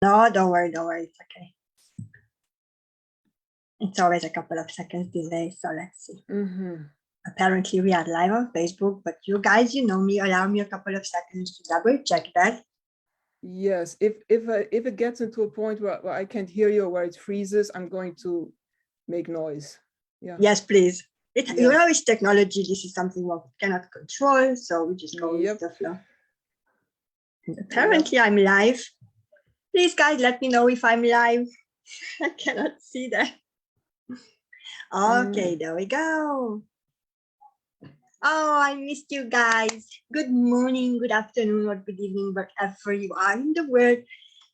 No, don't worry, it's okay. It's always a couple of seconds delay, so let's see. Apparently we are live on Facebook, but you guys, you know me, allow me a couple of seconds to double check that. Yes, if it gets into a point where I can't hear you or where it freezes, I'm going to make noise. Yeah. Yes, please. You know, it's technology. This is something we cannot control, so we just go with the flow. And apparently I'm live. Please, guys, let me know if I'm live. I cannot see that. Okay, there we go. Oh, I missed you guys. Good morning, good afternoon, or good evening, wherever you are in the world.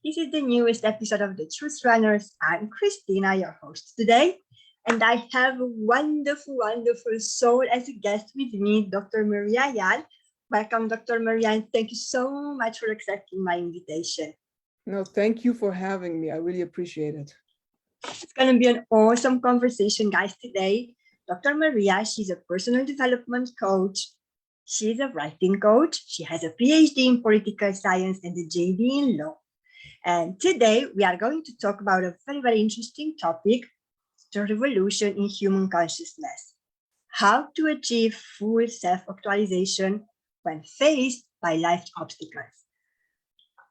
This is the newest episode of The Truth Runners. I'm Christina, your host today. And I have a wonderful, wonderful soul as a guest with me, Dr. Maria Yan. Welcome, Dr. Maria, and thank you so much for accepting my invitation. No, thank you for having me. I really appreciate it. It's going to be an awesome conversation, guys, today. Dr. Maria, she's a personal development coach. She's a writing coach. She has a Ph.D. in Political Science and a J.D. in Law. And today we are going to talk about a very, very interesting topic, the revolution in human consciousness. How to achieve full self-actualization when faced by life's obstacles.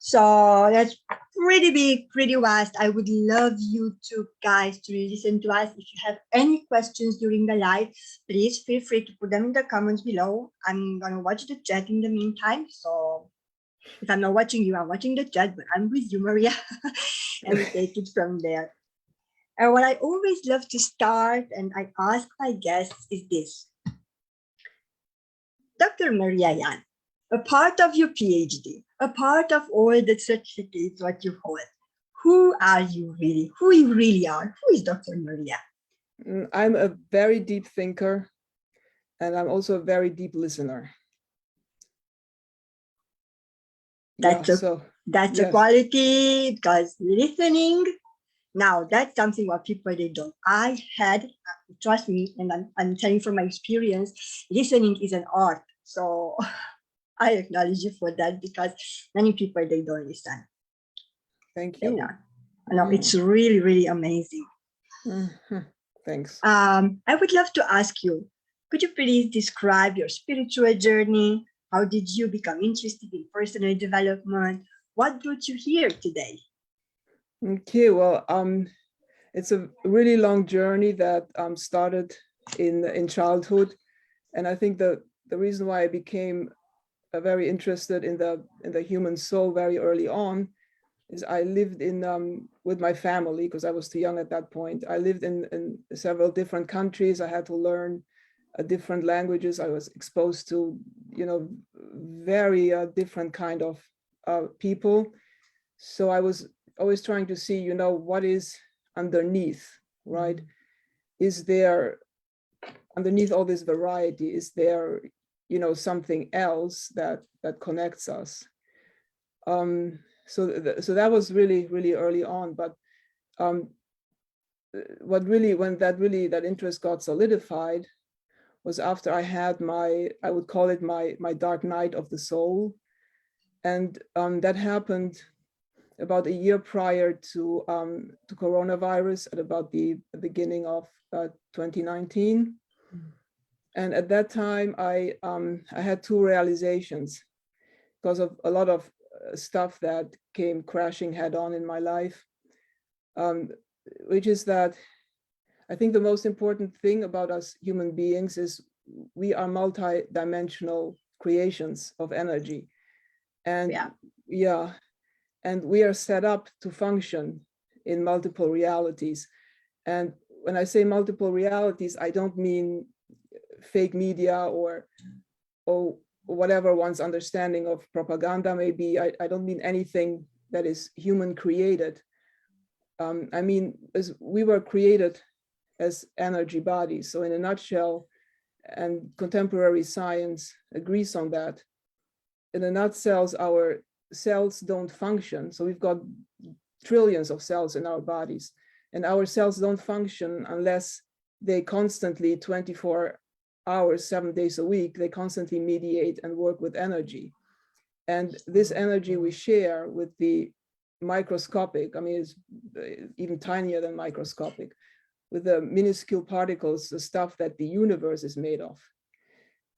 So that's pretty big, pretty vast. I would love you two guys to listen to us. If you have any questions during the live, please feel free to put them in the comments below. I'm going to watch the chat in the meantime. So if I'm not watching you, I'm watching the chat, but I'm with you, Maria. And we take it from there. And what I always love to start and I ask my guests is this. Dr. Maria Yan, a part of your PhD, a part of all the certificates what you hold, who are you really? Who you really are? Who is Dr. Maria? I'm a very deep thinker, and I'm also a very deep listener. That's a quality, because listening, now that's something what people they don't. I had, trust me, and I'm telling from my experience, listening is an art. So I acknowledge you for that because many people, they don't listen. Thank you. No, it's really, really amazing. Thanks. I would love to ask you, could you please describe your spiritual journey? How did you become interested in personal development? What brought you here today? Okay, well, it's a really long journey that started in childhood, and I think the reason why I became very interested in the human soul very early on is I lived in with my family because I was too young at that point. I lived in several different countries. I had to learn different languages. I was exposed to, you know, very different kind of people. So I was always trying to see, you know, what is underneath, right? Is there, underneath all this variety, is there, you know, something else that connects us? So that was really, really early on. But what really, when that interest got solidified was after I had I would call it my dark night of the soul. And that happened about a year prior to coronavirus, at about the beginning of 2019. And at that time, I had two realizations because of a lot of stuff that came crashing head on in my life, which is that I think the most important thing about us human beings is we are multi-dimensional creations of energy. And and we are set up to function in multiple realities. And when I say multiple realities, I don't mean fake media or whatever one's understanding of propaganda may be. I don't mean anything that is human created. I mean, as we were created as energy bodies. So in a nutshell, and contemporary science agrees on that, in a nutshell, our cells don't function. So we've got trillions of cells in our bodies, and our cells don't function unless they constantly, 24 hours, 7 days a week, they constantly mediate and work with energy. And this energy we share with the microscopic. I mean, it's even tinier than microscopic, with the minuscule particles, the stuff that the universe is made of.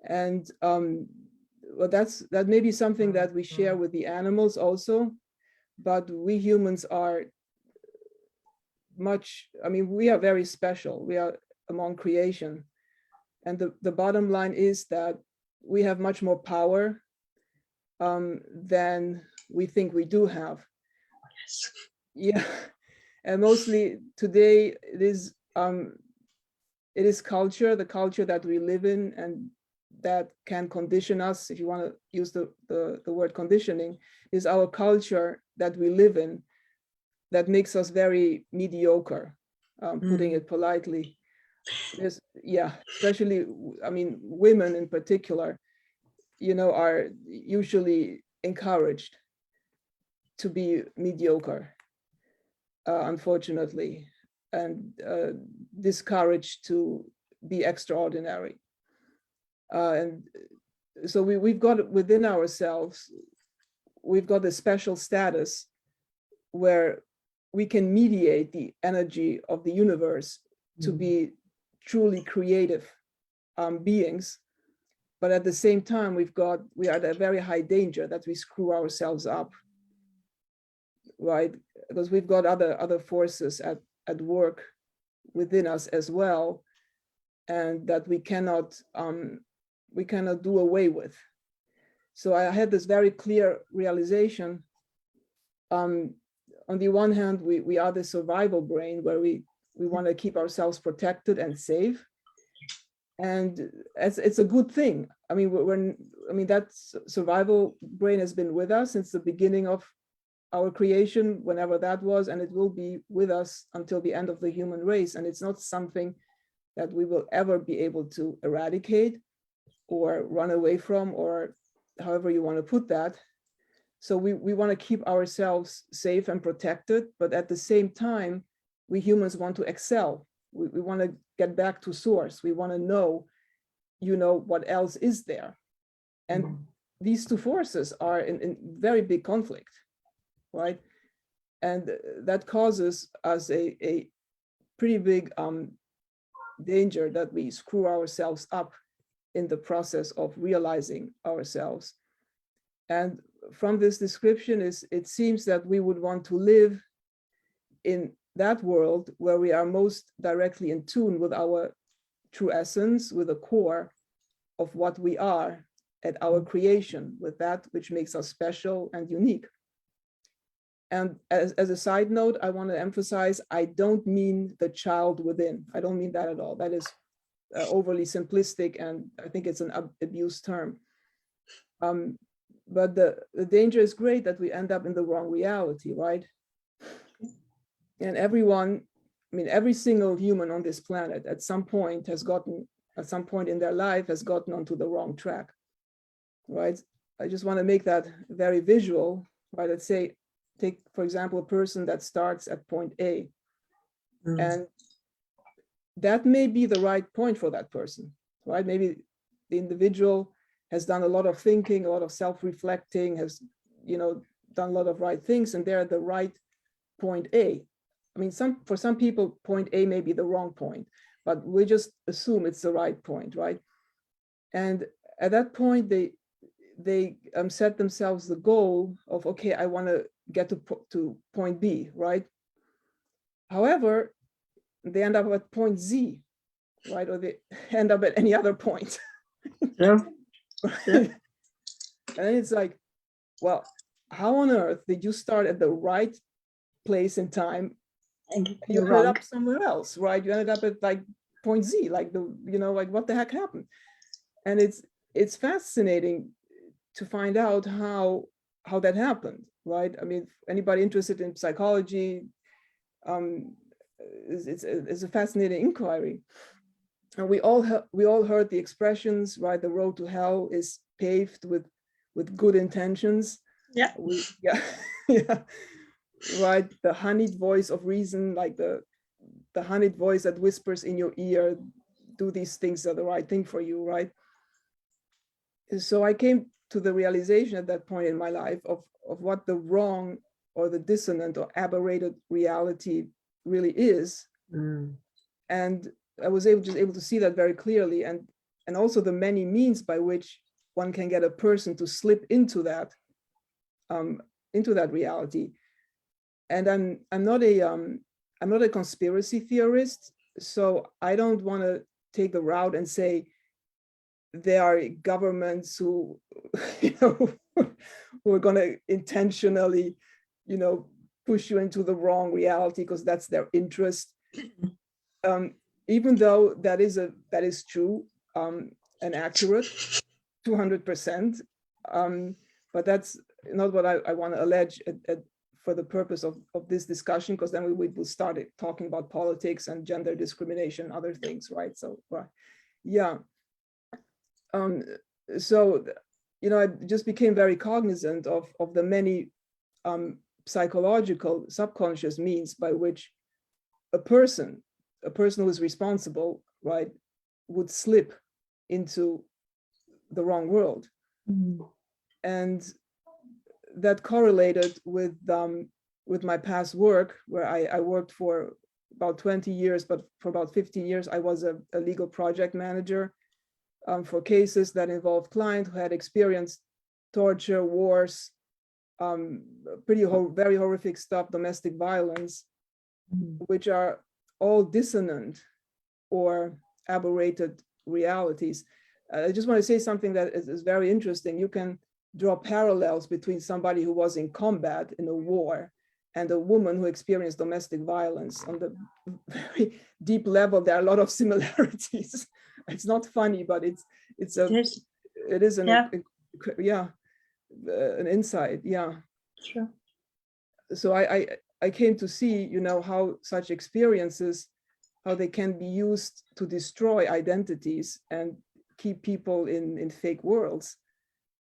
And well, that may be something that we share with the animals also, but we humans are much, I mean, we are very special. We are among creation. And the bottom line is that we have much more power than we think we do have. Yeah, and mostly today it is culture, the culture that we live in, and that can condition us, if you want to use the word conditioning, is our culture that we live in that makes us very mediocre, putting it politely. Yeah, especially, I mean, women in particular, you know, are usually encouraged to be mediocre, unfortunately, and discouraged to be extraordinary. And so we've got within ourselves, we've got a special status where we can mediate the energy of the universe to be truly creative beings. But at the same time, we are at a very high danger that we screw ourselves up, right? Because we've got other forces at work within us as well, and that we cannot do away with. So I had this very clear realization. On the one hand, we are the survival brain, where we want to keep ourselves protected and safe, and it's a good thing. I mean, that survival brain has been with us since the beginning of our creation, whenever that was, and it will be with us until the end of the human race. And it's not something that we will ever be able to eradicate or run away from, or however you want to put that. So we want to keep ourselves safe and protected, but at the same time, we humans want to excel. We want to get back to source. We want to know, you know, what else is there. And these two forces are in very big conflict, right? And that causes us a pretty big danger that we screw ourselves up in the process of realizing ourselves. And from this description, it seems that we would want to live in that world where we are most directly in tune with our true essence, with the core of what we are at our creation, with that which makes us special and unique. And as a side note, I want to emphasize, I don't mean the child within. I don't mean that at all. That is overly simplistic, and I think it's an abused term. But the danger is great that we end up in the wrong reality, right? And everyone, I mean, every single human on this planet at some point in their life has gotten onto the wrong track, right? I just want to make that very visual, right? Let's say, take, for example, a person that starts at point A, and that may be the right point for that person, right? Maybe the individual has done a lot of thinking, a lot of self-reflecting, has, you know, done a lot of right things, and they're at the right point A. I mean, for some people, point A may be the wrong point, but we just assume it's the right point, right? And at that point, they set themselves the goal of, okay, I want to get to point B, right? However, they end up at point Z, right? Or they end up at any other point. Yeah. And it's like, well, how on earth did you start at the right place in time and you ended up somewhere else, right? You ended up at like point Z, like like what the heck happened? And it's fascinating to find out how that happened, right? I mean, anybody interested in psychology, it's a fascinating inquiry. And we all heard the expressions, right? The road to hell is paved with good intentions. Yeah. Yeah. Yeah. Right. The honeyed voice of reason, like the honeyed voice that whispers in your ear, do these things that are the right thing for you, right? So I came to the realization at that point in my life of what the wrong or the dissonant or aberrated reality really is. And I was able to see that very clearly, and also the many means by which one can get a person to slip into that reality. And I'm not a conspiracy theorist, so I don't want to take the route and say there are governments who who are going to intentionally push you into the wrong reality because that's their interest. Even though that is true and accurate 200%, but that's not what I want to allege for the purpose of this discussion, because then we will start talking about politics and gender discrimination, other things, right? So yeah. So I just became very cognizant of the many psychological subconscious means by which a person who is responsible, right, would slip into the wrong world. And that correlated with my past work, where I worked for about 20 years, but for about 15 years, I was a legal project manager for cases that involved clients who had experienced torture, wars, very horrific stuff, domestic violence, which are all dissonant or aberrated realities. I just want to say something that is very interesting. You can draw parallels between somebody who was in combat in a war and a woman who experienced domestic violence. On the very deep level, there are a lot of similarities. It's not funny, but it is an insight. Yeah. Sure. So I came to see, how such experiences, how they can be used to destroy identities and keep people in fake worlds,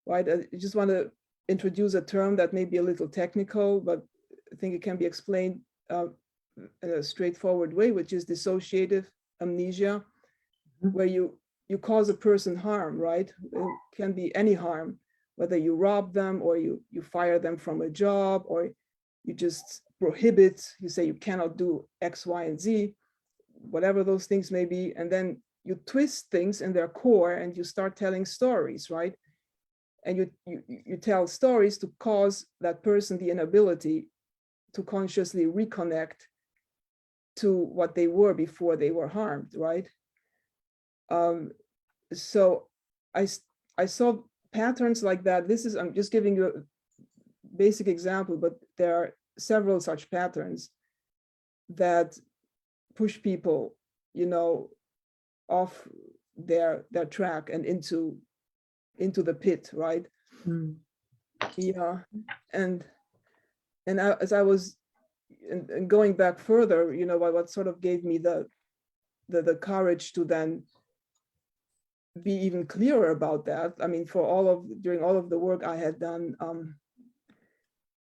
right? I just want to introduce a term that may be a little technical, but I think it can be explained in a straightforward way, which is dissociative amnesia, where you cause a person harm, right? It can be any harm, whether you rob them or you fire them from a job, or you just prohibit, you say you cannot do X, Y, and Z, whatever those things may be. And then you twist things in their core and you start telling stories, right? And you tell stories to cause that person the inability to consciously reconnect to what they were before they were harmed, right? So I saw patterns like that. I'm just giving you a basic example, but there are several such patterns that push people, off their track and into the pit, right? Yeah. And as I was and going back further, what sort of gave me the courage to then be even clearer about that. I mean, during all of the work I had done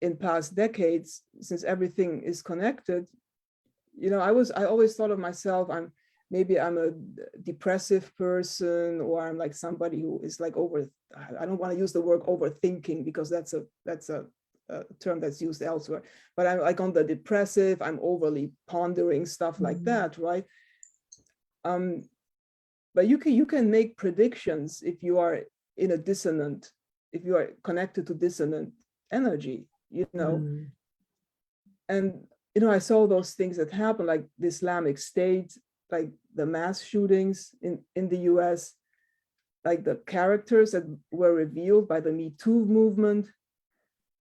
in past decades, since everything is connected, I always thought of myself, I'm a depressive person, or I'm like somebody who is like I don't want to use the word overthinking, because that's a term that's used elsewhere, but I'm like on the depressive, I'm overly pondering stuff like that, right? But you can make predictions if you are if you are connected to dissonant energy, and I saw those things that happen, like the Islamic State, like the mass shootings in the US, like the characters that were revealed by the Me Too movement.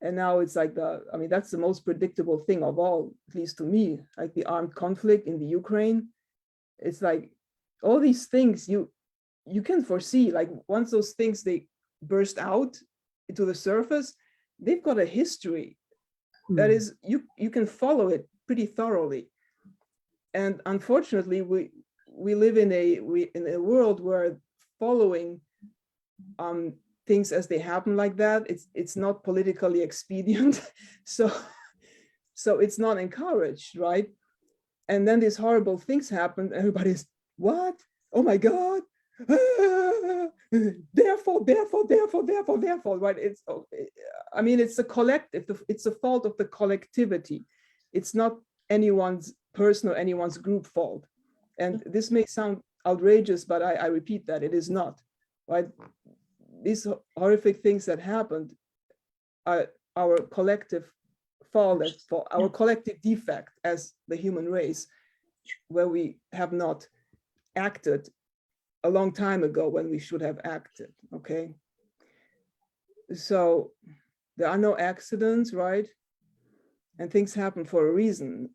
And now it's like that's the most predictable thing of all, at least to me, like the armed conflict in the Ukraine. It's like all these things you can foresee, like once those things, they burst out into the surface, they've got a history that is, you can follow it pretty thoroughly. And unfortunately, we live in a world where following things as they happen like that, it's not politically expedient. So it's not encouraged, right? And then these horrible things happen. Everybody's, what? Oh my God, therefore, right? I mean, it's a collective, it's a fault of the collectivity. It's not anyone's personal, anyone's group fault. And this may sound outrageous, but I repeat that it is not, right? These horrific things that happened are our collective fault, our collective defect as the human race, where we have not acted a long time ago when we should have acted, okay? So there are no accidents, right? And things happen for a reason.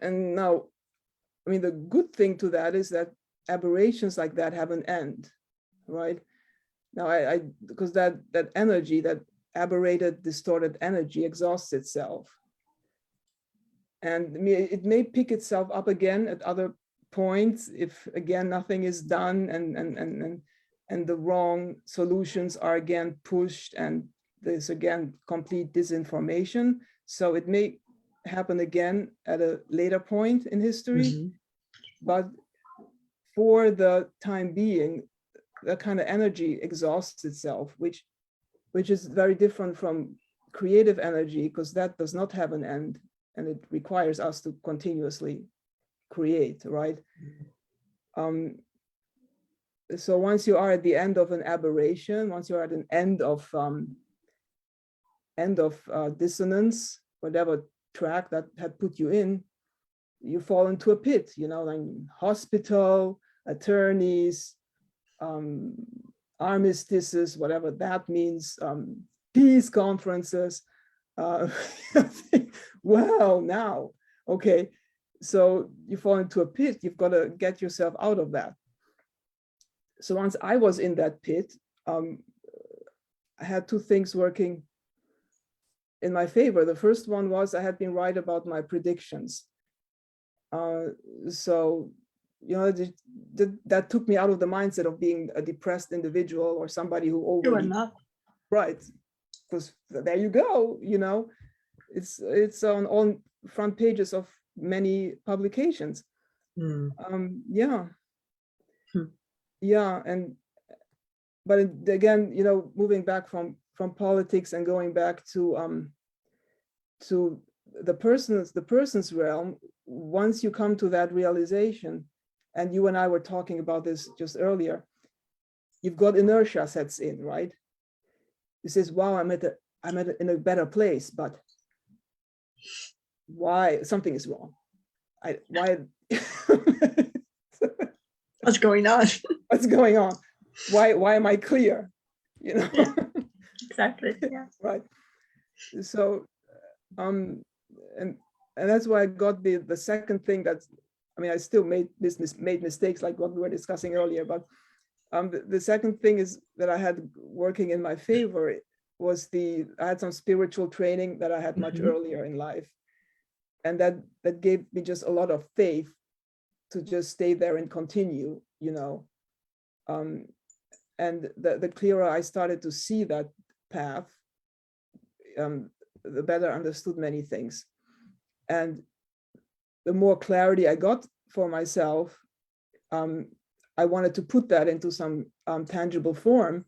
And now, I mean, the good thing to that is that aberrations like that have an end, right? Now, because that energy, that aberrated, distorted energy exhausts itself. And it may pick itself up again at other points if, again, nothing is done and the wrong solutions are again pushed and there's again complete disinformation. So it may happen again at a later point in history, but for the time being, that kind of energy exhausts itself, which is very different from creative energy, because that does not have an end and it requires us to continuously create, right? So once you are at the end of an aberration, once you're at an end of dissonance, whatever track that had put you in, you fall into a pit, you know, like hospital, attorneys, armistices, whatever that means, peace conferences. Well, now, okay, so you fall into a pit, you've got to get yourself out of that. So once I was in that pit, I had two things working in my favor. The first one was I had been right about my predictions. So, you know, that took me out of the mindset of being a depressed individual or somebody who overly, right? Because there you go, you know, it's on all front pages of many publications. Yeah. Yeah, but again, you know, moving back from politics and going back to the person's realm, once you come to that realization, and you and I were talking about this just earlier, you've got inertia sets in, right? It says, wow, I'm in a better place, but why? Something is wrong. Why? What's going on? What's going on? Why am I clear? You know? Yeah, exactly. Yeah. Right. So, and that's why I got the second thing that's, I mean, I still made mistakes like what we were discussing earlier, but the second thing is that I had working in my favor was I had some spiritual training that I had much earlier in life. And that gave me just a lot of faith to just stay there and continue, you know. And the clearer I started to see that path, the better I understood many things. And the more clarity I got for myself, I wanted to put that into some tangible form,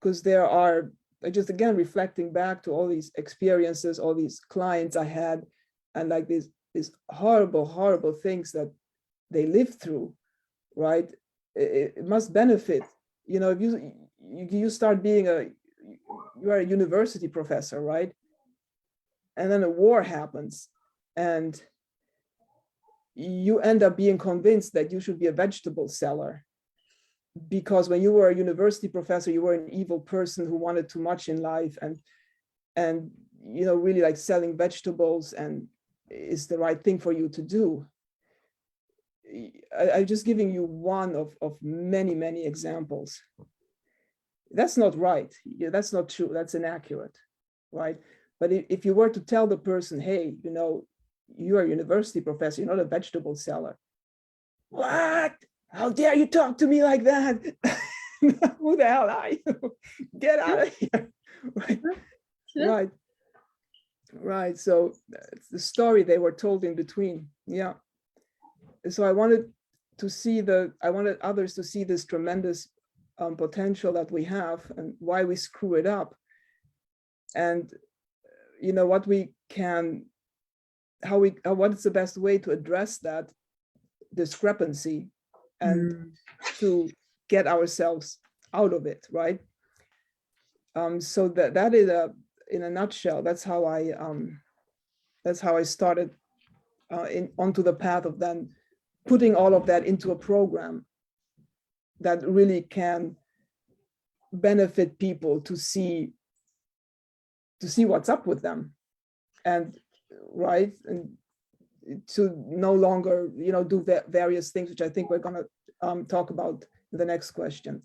because there are, just again, reflecting back to all these experiences, all these clients I had, and like these horrible, horrible things that they lived through, right? It must benefit, you know, if you start being you are a university professor, right? And then a war happens and you end up being convinced that you should be a vegetable seller, because when you were a university professor, you were an evil person who wanted too much in life, and you know, really like selling vegetables and is the right thing for you to do. I'm just giving you one of many, many examples. That's not right. That's not true. That's inaccurate, right? But if you were to tell the person, hey, you know, you're a university professor, you're not a vegetable seller. What? How dare you talk to me like that? Who the hell are you? Get out of here. Right. Right. Right. So it's the story they were told in between. Yeah. So I wanted I wanted others to see this tremendous potential that we have and why we screw it up. And, what we can, what is the best way to address that discrepancy and to get ourselves out of it, right? So that is in a nutshell, that's how I started onto the path of then putting all of that into a program that really can benefit people to see what's up with them, and right, and to no longer do various things, which I think we're going to talk about in the next question.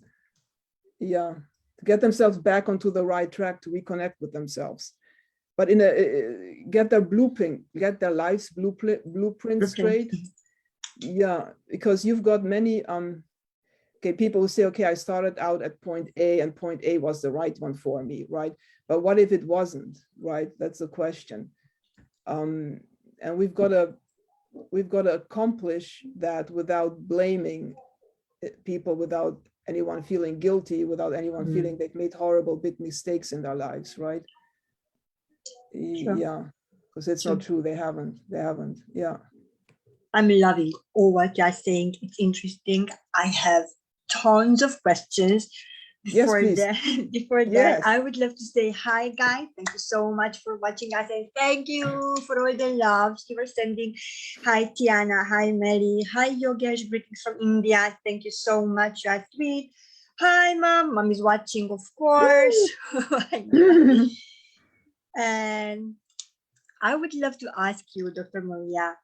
Yeah, to get themselves back onto the right track, to reconnect with themselves, but get their life's blueprint straight. Yeah, because you've got many people who say, okay, I started out at point A and point A was the right one for me, right? But what if it wasn't, right? That's the question. And we've got to accomplish that without blaming people, without anyone feeling guilty, without anyone feeling they've made horrible big mistakes in their lives, right? Sure. Yeah, because it's not true. They haven't. Yeah. I'm loving all what you're saying. It's interesting. I have tons of questions. Before that, I would love to say hi, guys. Thank you so much for watching us, and thank you for all the loves you were sending. Hi, Tiana. Hi, Mary. Hi, Yogesh. Greetings from India. Thank you so much. You are sweet. Hi, Mom. Mom is watching, of course. And I would love to ask you, Dr. Maria,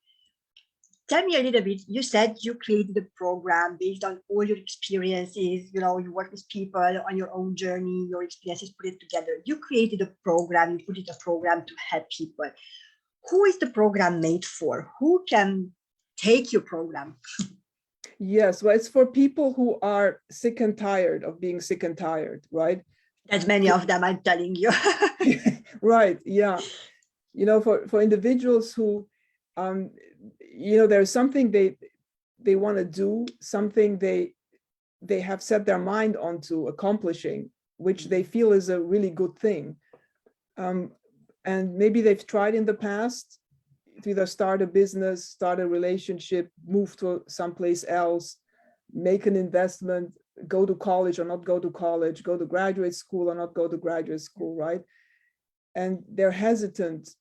tell me a little bit. You said you created a program based on all your experiences. You work with people on your own journey, your experiences, put it together. You created a program, you put it a program to help people. Who is the program made for? Who can take your program? Yes, well, it's for people who are sick and tired of being sick and tired, right? There's many of them, I'm telling you. Right, yeah. For individuals who there's something they want to do, something they have set their mind onto accomplishing, which they feel is a really good thing. And maybe they've tried in the past to either start a business, start a relationship, move to someplace else, make an investment, go to college or not go to college, go to graduate school or not go to graduate school, right? And they're hesitant.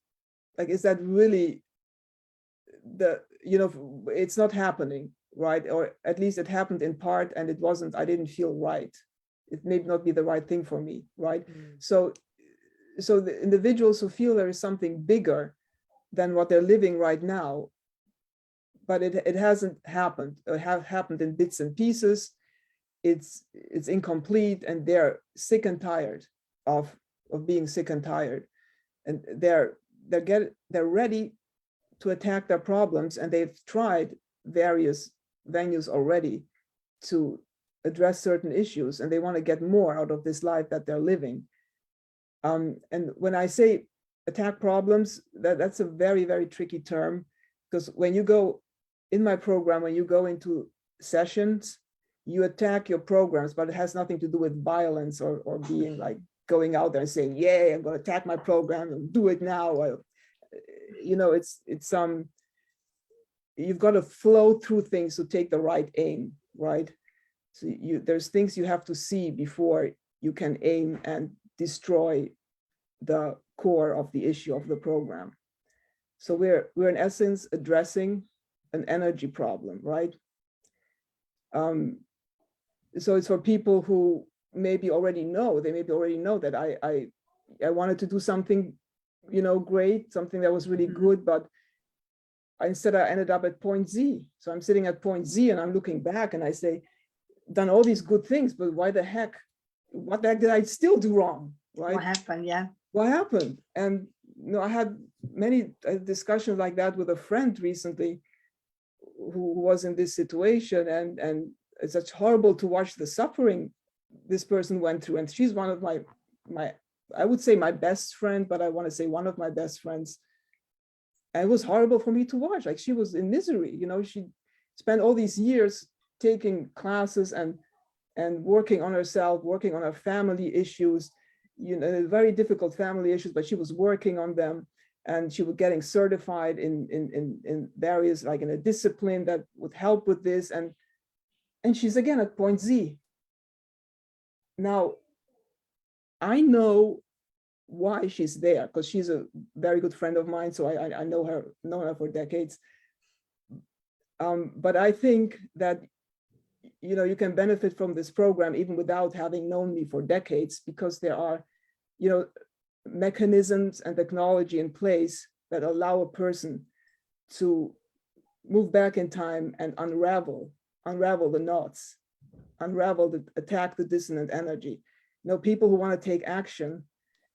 Like, is that really it's not happening, right? Or at least it happened in part and I didn't feel right. It may not be the right thing for me, right? So the individuals who feel there is something bigger than what they're living right now, but it hasn't happened, or have happened in bits and pieces, it's incomplete, and they're sick and tired of being sick and tired, and they're ready to attack their problems, and they've tried various venues already to address certain issues, and they want to get more out of this life that they're living. And when I say attack problems, that's a very, very tricky term, because when you go in my program, when you go into sessions, you attack your programs, but it has nothing to do with violence or being like going out there and saying, "Yay, I'm going to attack my program and do it now." You've got to flow through things to take the right aim, right? So there's things you have to see before you can aim and destroy the core of the issue of the program. So we're in essence addressing an energy problem, right? So it's for people who maybe already know that I wanted to do something, great, something that was really good, but instead I ended up at point Z. So I'm sitting at point Z and I'm looking back and I say, done all these good things, but what the heck did I still do wrong, right? What happened, yeah. What happened? And I had many discussions like that with a friend recently who was in this situation, and it's such horrible to watch the suffering this person went through. And she's one of my I would say my best friend, but I want to say one of my best friends. And it was horrible for me to watch. Like, she was in misery, spent all these years taking classes and working on herself, working on her family issues, very difficult family issues, but she was working on them, and she was getting certified in various, like in a discipline that would help with this, and she's again at point Z. Now, I know why she's there, because she's a very good friend of mine, so I know her for decades. But I think that you can benefit from this program even without having known me for decades, because there are mechanisms and technology in place that allow a person to move back in time and unravel the knots, attack the dissonant energy. People who want to take action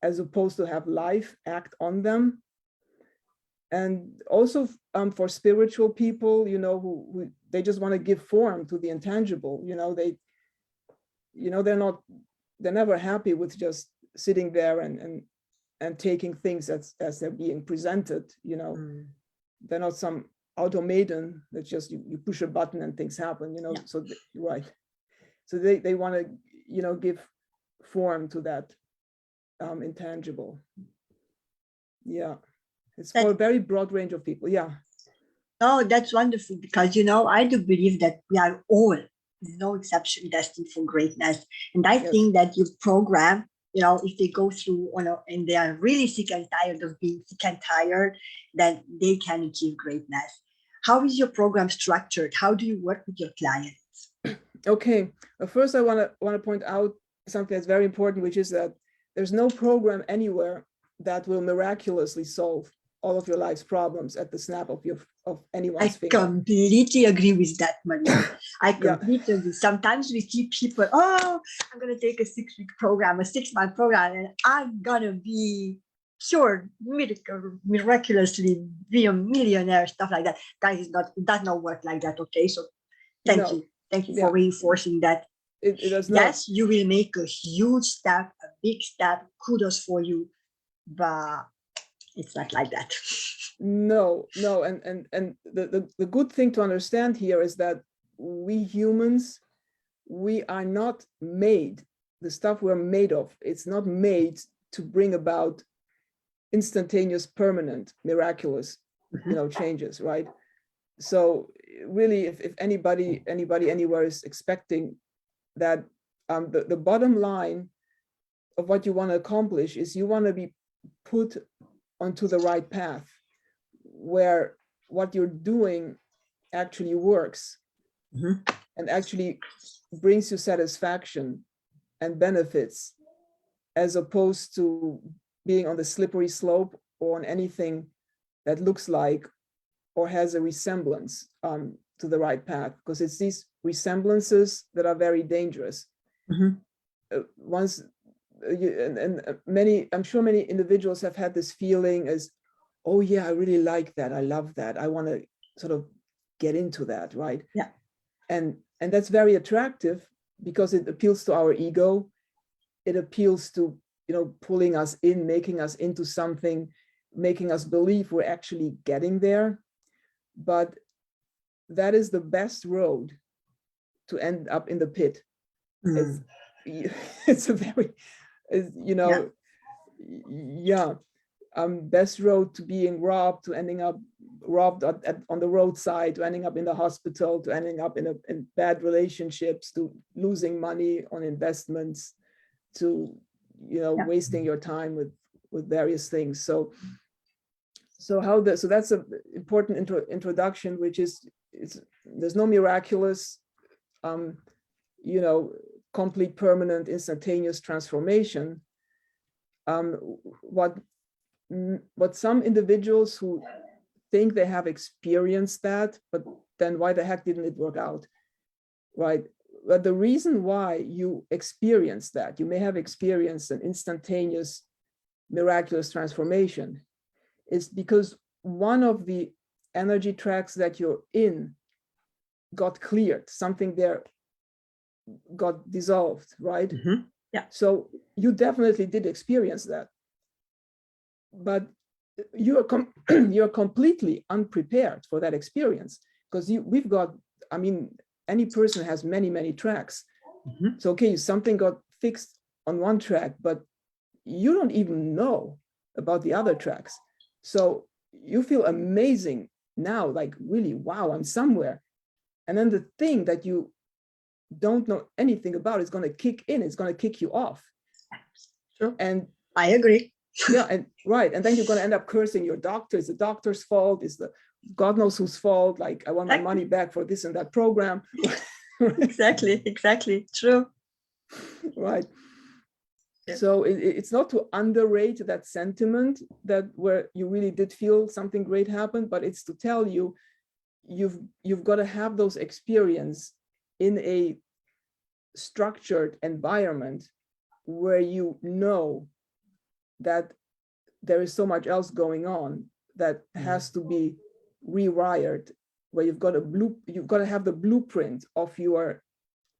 as opposed to have life act on them. And also for spiritual people, who they just want to give form to the intangible. They're never happy with just sitting there and taking things as they're being presented. They're not some automaton that just you push a button and things happen. Yeah. So right. So they want to give form to that intangible. Yeah. It's for a very broad range of people. Yeah. Oh, that's wonderful, because, I do believe that we are all, no exception, destined for greatness. And I think that your program, if they go through, and they are really sick and tired of being sick and tired, then they can achieve greatness. How is your program structured? How do you work with your clients? Okay. First, I want to point out something that's very important, which is that there's no program anywhere that will miraculously solve all of your life's problems at the snap of anyone's finger. I completely agree with that, Maria. I completely agree. Sometimes we see people, I'm going to take a 6-week program, a 6-month program, and I'm going to be cured miraculously, be a millionaire, stuff like that. Guys, it does not work like that, okay? So thank you. Thank you for reinforcing that. It does not. Yes, you will make a huge step, a big step. Kudos for you. But it's not like that. No, and the good thing to understand here is that we humans, we are not made, the stuff we're made of, it's not made to bring about instantaneous, permanent, miraculous, changes, right? So really, if anybody anywhere is expecting that, the bottom line of what you want to accomplish is you want to be put onto the right path, where what you're doing actually works and actually brings you satisfaction and benefits, as opposed to being on the slippery slope or on anything that looks like or has a resemblance to the right path, because it's these resemblances that are very dangerous. Once I'm sure many individuals have had this feeling as, oh yeah, I really like that, I love that, I want to sort of get into that, right? Yeah. And that's very attractive because it appeals to our ego. It appeals to, pulling us in, making us into something, making us believe we're actually getting there. But that is the best road to end up in the pit. It's a very, best road to being robbed, to ending up robbed on the roadside, to ending up in the hospital, to ending up in bad relationships, to losing money on investments, to wasting your time with various things. So that's an important introduction, which is there's no miraculous complete, permanent, instantaneous transformation. What some individuals who think they have experienced that, but then why the heck didn't it work out, right? But the reason why you experience that, you may have experienced an instantaneous, miraculous transformation, is because one of the energy tracks that you're in got cleared, something there got dissolved, right? Yeah. So you definitely did experience that, but you're completely unprepared for that experience, because we've got I mean, any person has many, many tracks. Mhm. So, okay, something got fixed on one track, but you don't even know about the other tracks. So you feel amazing now, like really, wow, I'm somewhere. And then the thing that you don't know anything about is going to kick in, it's going to kick you off. True. And I agree. yeah, and right. And then you're going to end up cursing your doctor. It's the doctor's fault. It's the God knows whose fault. Like, I want my money back for this and that program. Exactly, exactly. True. Right. Yeah. So it's not to underrate that sentiment that where you really did feel something great happened, but it's to tell you you've got to have those experience in a structured environment where you know that there is so much else going on that has to be rewired, where you've got to have the blueprint of your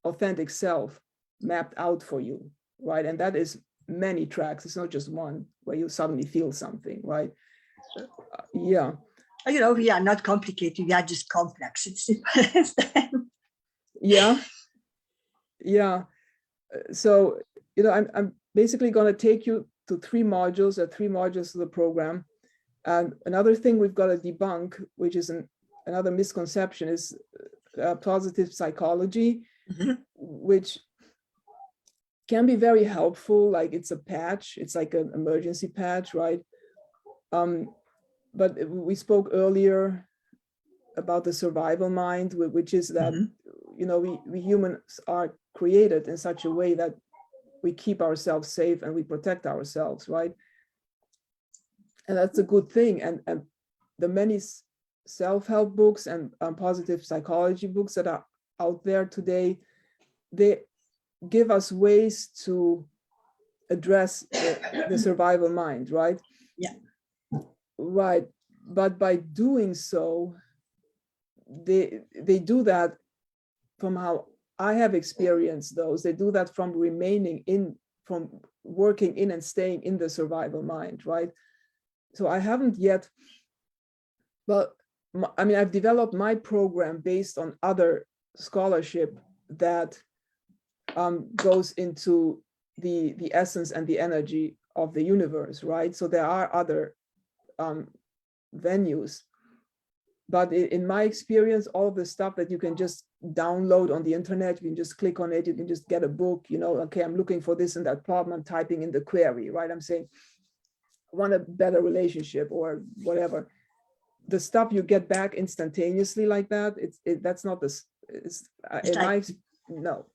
authentic self mapped out for you, right? And that is many tracks. It's not just one where you suddenly feel something, right? Yeah. You know, we are not complicated. We are just complex. It's simple as that. Yeah. Yeah. So, you know, I'm basically going to take you to three modules of the program. And another thing we've got to debunk, which is another misconception, is positive psychology, which can be very helpful. Like, it's a patch, it's like an emergency patch, right? But we spoke earlier about the survival mind, which is that, you know, we humans are created in such a way that we keep ourselves safe and we protect ourselves, right? And that's a good thing. And the many self-help books and positive psychology books that are out there today, they give us ways to address the survival mind, right? Yeah. Right. But by doing so, they do that from how I have experienced those. They do that from from working in and staying in the survival mind, right? So I haven't yet, but I mean, I've developed my program based on other scholarship that goes into the essence and the energy of the universe, right? So there are other venues, but in my experience, all of the stuff that you can just download on the internet, you can just click on it, you can just get a book, you know, okay, I'm looking for this and that problem, I'm typing in the query, right? I'm saying, I want a better relationship or whatever. The stuff you get back instantaneously like that, that's not this, no.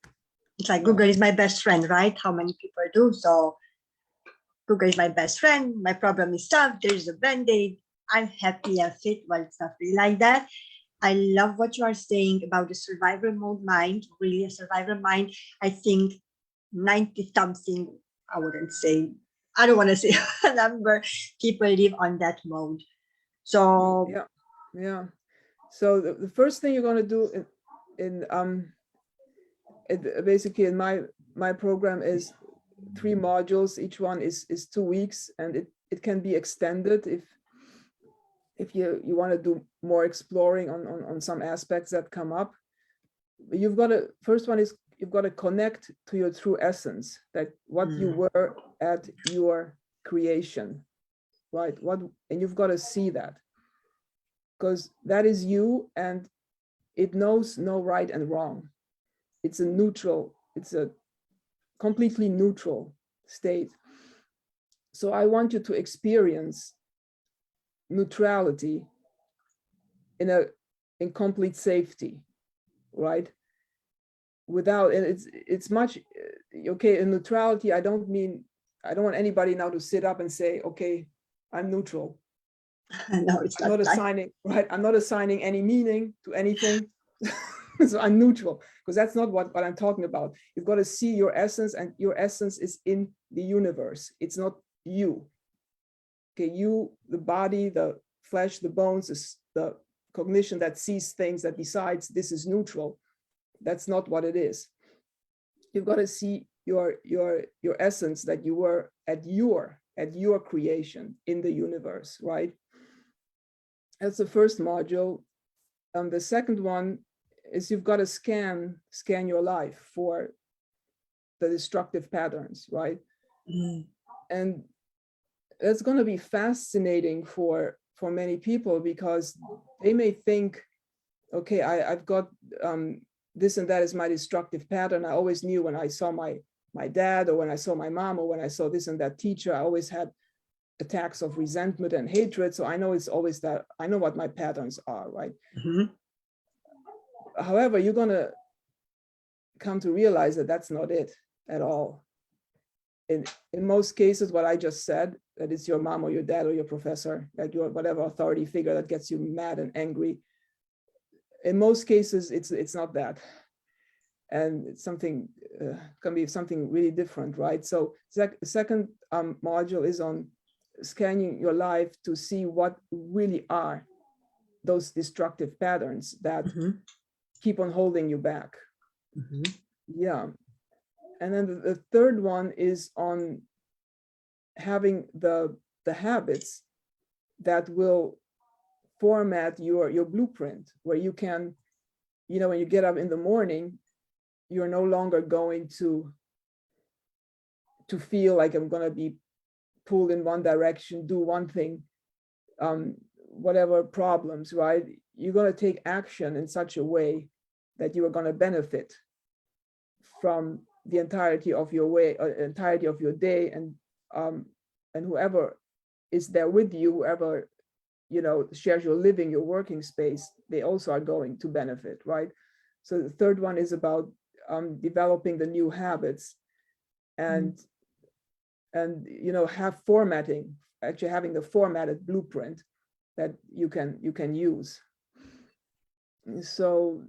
It's like Google is my best friend, right? How many people do? So Google is my best friend. My problem is solved. There's a band-aid. I'm happy and fit. Well, it's not really like that. I love what you are saying about the survival mode mind, really a survival mind. I think 90 something, I wouldn't say, I don't want to say a number, people live on that mode. So yeah. So the first thing you're going to do basically in my program is 3 modules. Each one is 2 weeks, and it can be extended if you want to do more exploring on some aspects that come up. You've got to, first one is you've got to connect to your true essence, that what you were at your creation, right? And you've got to see that, because that is you, and it knows no right and wrong. It's a completely neutral state. So I want you to experience neutrality in complete safety, right? Without, and it's much, okay, in neutrality, I don't want anybody now to sit up and say, okay, I'm neutral. no, it's I'm not assigning, right? I'm not assigning any meaning to anything. So I'm neutral, because that's not what I'm talking about. You've got to see your essence, and your essence is in the universe. It's not you. Okay, you, the body, the flesh, the bones, is the cognition that sees things, that decides this is neutral. That's not what it is. You've got to see your essence, that you were at your creation in the universe, right? That's the first module. The second one is you've got to scan your life for the destructive patterns, right? And that's going to be fascinating for many people, because they may think, okay, I've got this and that is my destructive pattern. I always knew when I saw my dad, or when I saw my mom, or when I saw this and that teacher, I always had attacks of resentment and hatred. So I know it's always that, I know what my patterns are, right? However, you're going to come to realize that that's not it at all. In most cases, what I just said, that it's your mom or your dad or your professor, like your whatever authority figure that gets you mad and angry. In most cases, it's not that. And it's something, can be something really different, right? So second module is on scanning your life to see what really are those destructive patterns that keep on holding you back. Yeah. And then the third one is on having the habits that will format your blueprint, where you can, when you get up in the morning, you're no longer going to feel like I'm going to be pulled in one direction, do one thing, whatever problems, right? You're going to take action in such a way that you are going to benefit from the entirety of your day, and whoever is there with you, whoever shares your living, your working space, they also are going to benefit, right? So the third one is about developing the new habits, and have formatting, actually having the formatted blueprint that you can use. So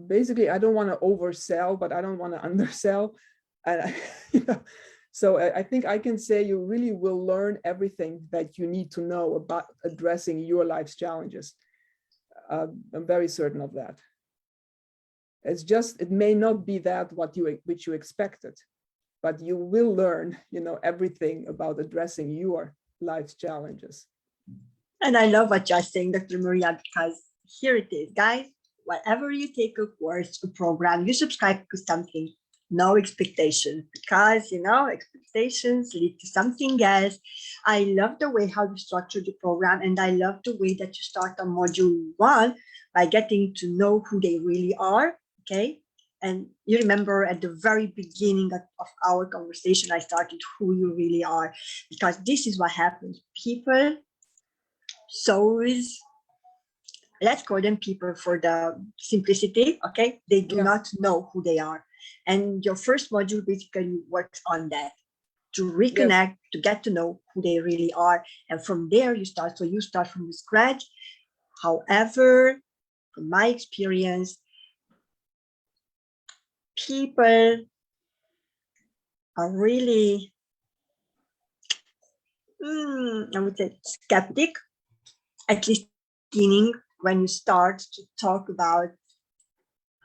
basically, I don't want to oversell, but I don't want to undersell. And so I think I can say you really will learn everything that you need to know about addressing your life's challenges. I'm very certain of that. It's just, it may not be that which you expected, but you will learn, everything about addressing your life's challenges. And I love what you're saying, Dr. Maria, because here it is, guys. Whatever you take a course, a program, you subscribe to something, no expectation, because, expectations lead to something else. I love the way how you structure the program, and I love the way that you start on module 1 by getting to know who they really are, okay? And you remember at the very beginning of our conversation, I started who you really are, because this is what happens. People, souls, let's call them people for the simplicity, okay? They do not know who they are. And your first module basically works on that, to reconnect, to get to know who they really are. And from there you start. So you start from the scratch. However, from my experience, people are really, I would say, skeptic, at least beginning, when you start to talk about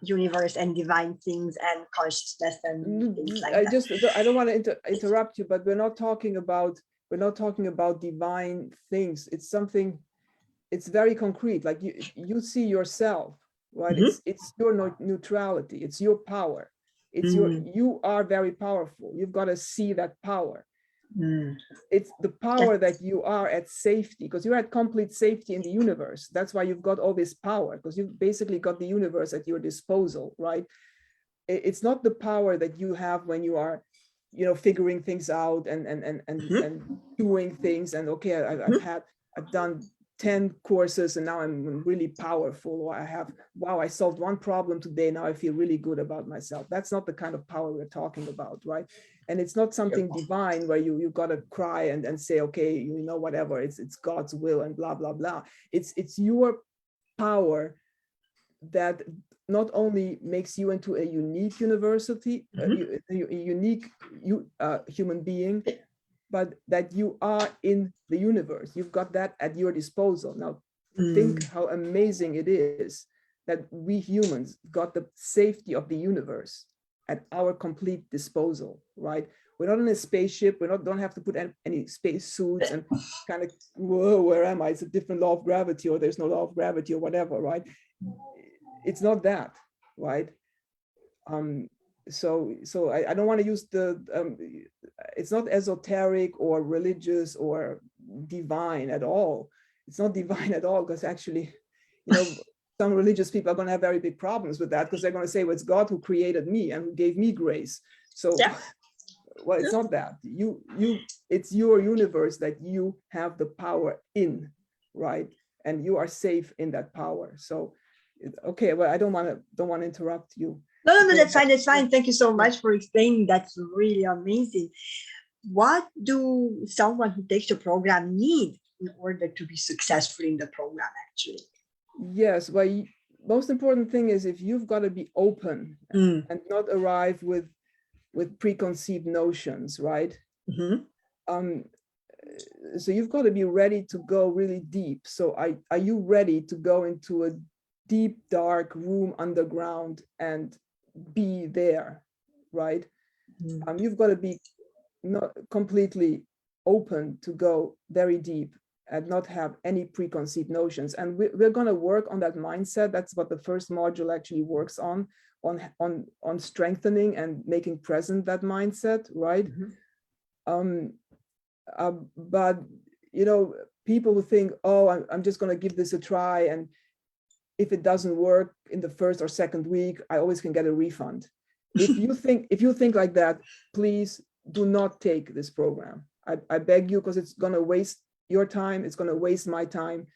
universe and divine things and consciousness and things like that. I don't want to interrupt you, but we're not talking about divine things. It's something, it's very concrete. Like you see yourself, right? It's your neutrality, it's your power. It's you are very powerful. You've got to see that power. It's the power that you are at safety, because you're at complete safety in the universe. That's why you've got all this power, because you've basically got the universe at your disposal, right? It's not the power that you have when you are, figuring things out and doing things. And okay, I've done 10 courses and now I'm really powerful, or I solved one problem today, now I feel really good about myself. That's not the kind of power we're talking about, right? And it's not something divine where you got to cry and say, okay, whatever, it's God's will and blah, blah, blah. It's your power that not only makes you into a unique university, a unique human being, but that you are in the universe. You've got that at your disposal. Now, think how amazing it is that we humans got the safety of the universe at our complete disposal, right? We're not in a spaceship. We don't have to put any space suits and kind of, whoa, where am I? It's a different law of gravity, or there's no law of gravity, or whatever, right? it's not that, right? So I don't want to use the, it's not esoteric or religious or divine at all. It's not divine at all, because actually, some religious people are going to have very big problems with that, because they're going to say, well, it's God who created me and who gave me grace. So, Yeah. well, it's not that. It's your universe that you have the power in, right? And you are safe in that power. So, okay, well, I don't want to interrupt you. No, that's fine. That's fine. Thank you so much for explaining. That's really amazing. What do someone who takes the program need in order to be successful in the program, actually? Yes, well, most important thing is if you've got to be open and not arrive with preconceived notions, right? So you've got to be ready to go really deep. So are you ready to go into a deep, dark room underground and be there, right? You've got to be not completely open to go very deep and not have any preconceived notions. And we're going to work on that mindset. That's what the first module actually works on strengthening and making present that mindset, right? But people who think, oh, I'm just going to give this a try, and if it doesn't work in the first or second week, I always can get a refund. If you think like that, please do not take this program. I beg you, because it's going to waste your time. It's going to waste my time,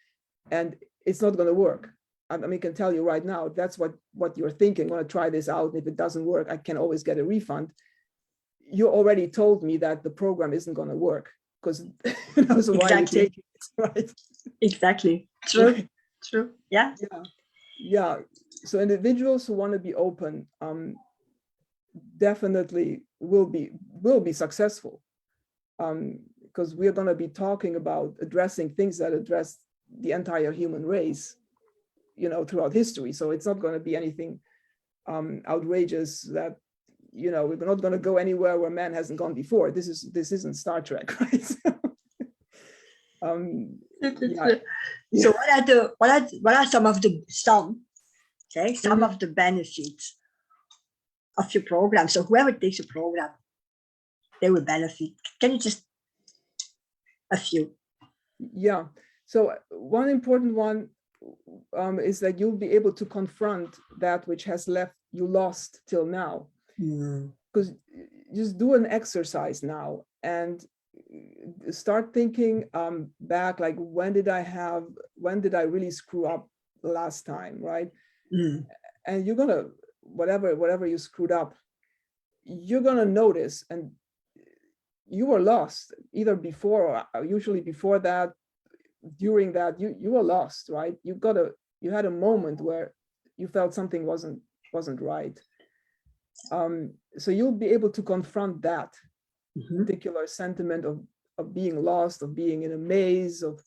and it's not going to work. I mean, I can tell you right now, if that's what you're thinking, I'm going to try this out, and if it doesn't work, I can always get a refund. You already told me that the program isn't going to work, because so why are you taking it, right? Exactly. True. True. Yeah. Yeah. So individuals who want to be open definitely will be successful, because we're going to be talking about addressing things that address the entire human race, throughout history. So it's not going to be anything outrageous that, we're not going to go anywhere where man hasn't gone before. This isn't Star Trek, right? So what are some of the benefits of your program? So whoever takes a program, they will benefit. Can you just a few? Yeah. So one important one is that you'll be able to confront that which has left you lost till now. Because just do an exercise now and start thinking back, like when did I really screw up the last time, right? And you're gonna, whatever you screwed up, you're gonna notice, and you were lost either before or usually before that, during that, you were lost, right? You had a moment where you felt something wasn't right. So you'll be able to confront that particular sentiment of being lost, of being in a maze, of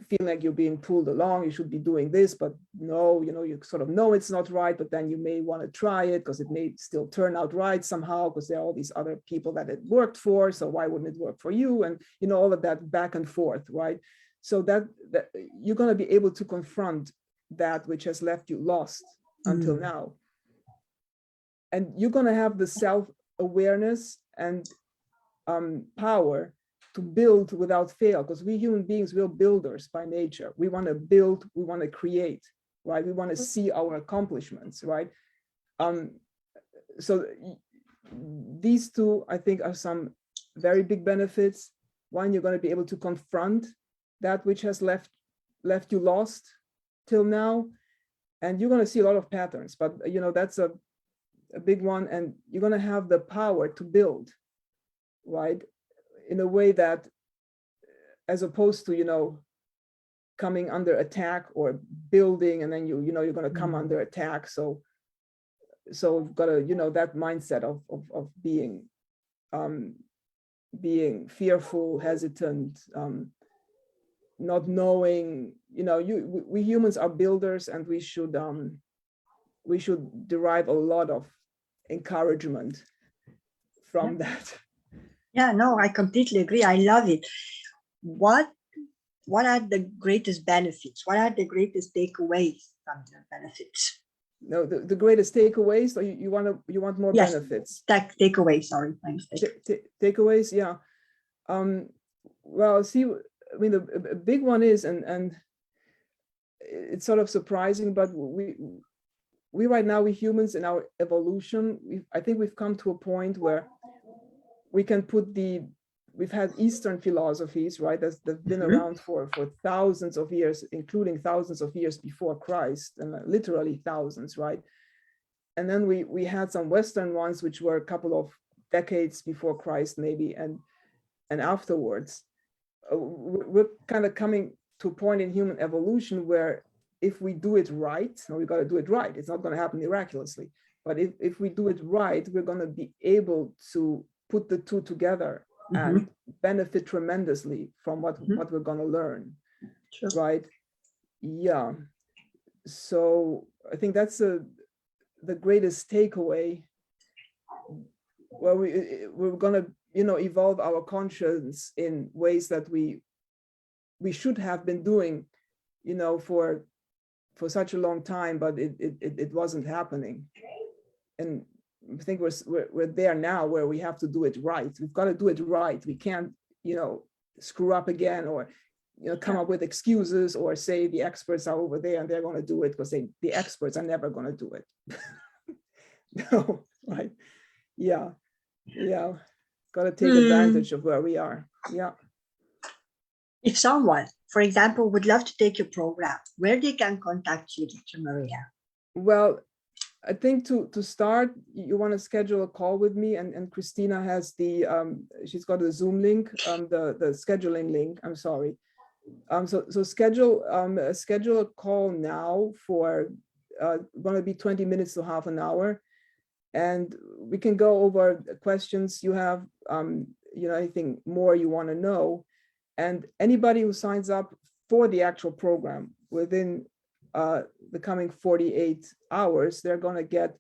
feeling like you're being pulled along. You should be doing this, but no, you sort of know it's not right, but then you may want to try it because it may still turn out right somehow, because there are all these other people that it worked for, so why wouldn't it work for you? And all of that back and forth, right? So that you're going to be able to confront that which has left you lost until now. And you're going to have the self-awareness and power to build without fail, because we human beings, we're builders by nature. We want to build, we want to create, right? We want to see our accomplishments, right? So these two, I think, are some very big benefits. One, you're going to be able to confront that which has left you lost till now, and you're going to see a lot of patterns, but that's a big one. And you're going to have the power to build, right, in a way that, as opposed to coming under attack or building and then you're going to come under attack. So you've got to that mindset of being fearful, hesitant, not knowing. We humans are builders, and we should derive a lot of encouragement from that. Yeah, no, I completely agree. I love it. What what are the greatest benefits? What are the greatest takeaways from the benefits? No, the greatest takeaways, or you want more Yes, benefits? Takeaways, sorry, my mistake. Takeaways, yeah. Well, see, I mean, the big one is, and it's sort of surprising, but we right now, we humans in our evolution, I think we've come to a point where we can put we've had Eastern philosophies, right, that's been around for thousands of years, including thousands of years before Christ, and literally thousands, right? And then we had some Western ones, which were a couple of decades before Christ, maybe, and afterwards. We're kind of coming to a point in human evolution where if we do it right, now we got to do it right. It's not going to happen miraculously, but if we do it right, we're going to be able to put the two together and benefit tremendously from what we're going to learn. Sure. Right? Yeah. So I think that's the greatest takeaway. Well, we're going to evolve our conscience in ways that we should have been doing, for such a long time, but it wasn't happening. And I think we're there now where we have to do it right. We've got to do it right. We can't, screw up again, or come up with excuses, or say the experts are over there and they're going to do it, because the experts are never going to do it. No, right? Yeah. Got to take advantage of where we are. Yeah. If someone, for example, would love to take your program, where they can contact you, Dr. Maria? Well, I think to start, you want to schedule a call with me, and Christina has she's got the Zoom link, the scheduling link. I'm sorry. So schedule a call now for going to be 20 minutes to half an hour, and we can go over questions you have, anything more you want to know, and anybody who signs up for the actual program within the coming 48 hours, they're going to get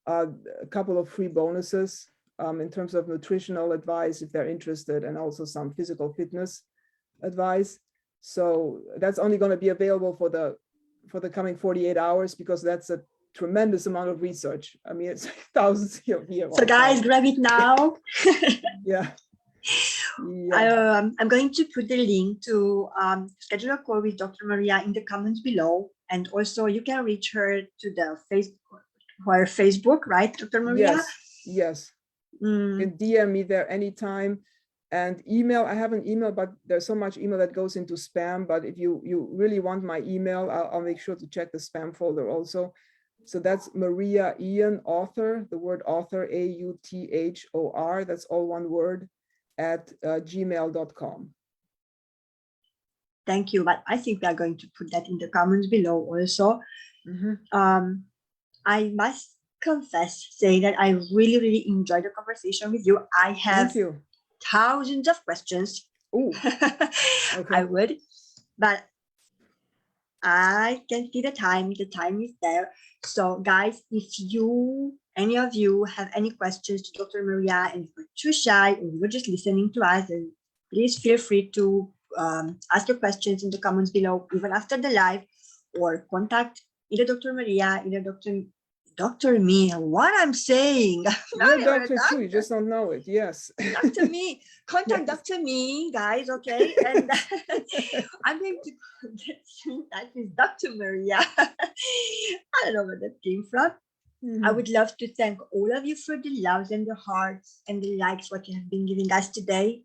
a couple of free bonuses in terms of nutritional advice if they're interested, and also some physical fitness advice. So that's only going to be available for the coming 48 hours, because that's a tremendous amount of research. I mean, it's thousands of years. So guys, grab it now. Yeah. I'm going to put the link to schedule a call with Dr. Maria in the comments below, and also you can reach her to the Facebook, right, Dr. Maria? Yes. You can DM me there anytime, and email. I have an email, but there's so much email that goes into spam. But if you really want my email, I'll make sure to check the spam folder also. So that's Maria Ian, author, the word author, AUTHOR, that's all one word, at gmail.com. Thank you. But I think we are going to put that in the comments below also. I must confess, say that I really, really enjoyed the conversation with you. I have thousands of questions. Oh, okay. I would, but I can see the time is there. So guys, if any of you have any questions to Dr. Maria, and if you're too shy or you're just listening to us, then please feel free to ask your questions in the comments below, even after the live, or contact either Dr. Maria, either Dr. Me, what I'm saying. You're a doctor too, you just don't know it. Yes. Dr. Me, contact Dr. Me, guys, okay? And I'm going to get in touch with Dr. Maria. I don't know where that came from. I would love to thank all of you for the loves and the hearts and the likes, what you have been giving us today.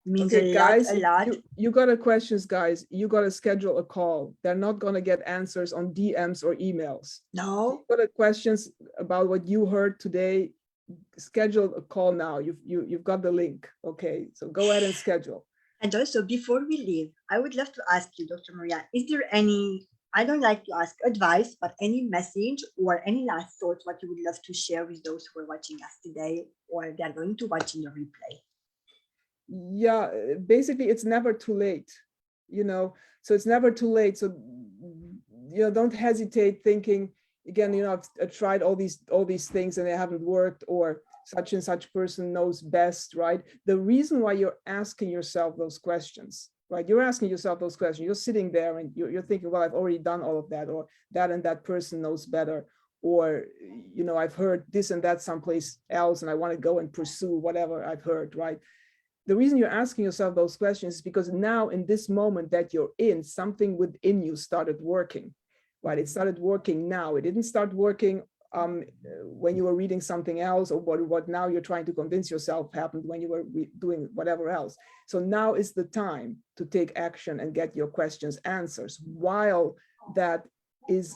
Means okay, guys, a lot. You got a questions, guys. You got to schedule a call. They're not going to get answers on DMs or emails. No. You got a questions about what you heard today. Schedule a call now. You've got the link. Okay, so go ahead and schedule. And also, before we leave, I would love to ask you, Dr. Maria, is there any, I don't like to ask advice, but any message or any last thoughts what you would love to share with those who are watching us today, or they're going to watch in the replay? Yeah, basically it's never too late, so it's never too late. So, don't hesitate thinking again, I've tried all these things and they haven't worked, or such and such person knows best, right? The reason why you're asking yourself those questions right? You're asking yourself those questions. You're sitting there and you're thinking, well, I've already done all of that, or that and that person knows better, or, you know, I've heard this and that someplace else and I want to go and pursue whatever I've heard, right? The reason you're asking yourself those questions is because now in this moment that you're in, something within you started working, right? It started working now. It didn't start working when you were reading something else, or what now you're trying to convince yourself happened when you were doing whatever else. So now is the time to take action and get your questions answers while that is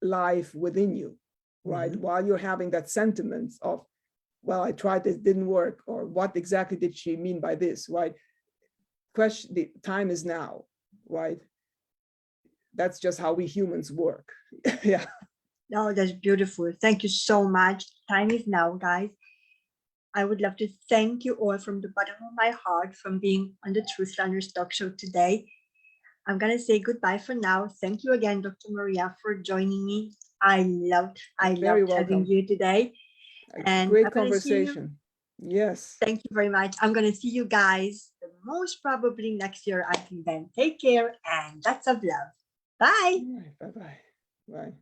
live within you, right? Mhm. While you're having that sentiment of, well, I tried this, didn't work, or what exactly did she mean by this, right? Question, the time is now, right? That's just how we humans work. Yeah. Oh, that's beautiful. Thank you so much. Time is now, guys. I would love to thank you all from the bottom of my heart from being on the Truth Runners talk show today. I'm going to say goodbye for now. Thank you again, Dr. Maria, for joining me. I loved Very having welcome. you today. And Great I'm going to see you. conversation. Yes. Thank you very much. I'm going to see you guys most probably next year. Until then, take care and lots of love. Bye. All right. Bye-bye. Bye.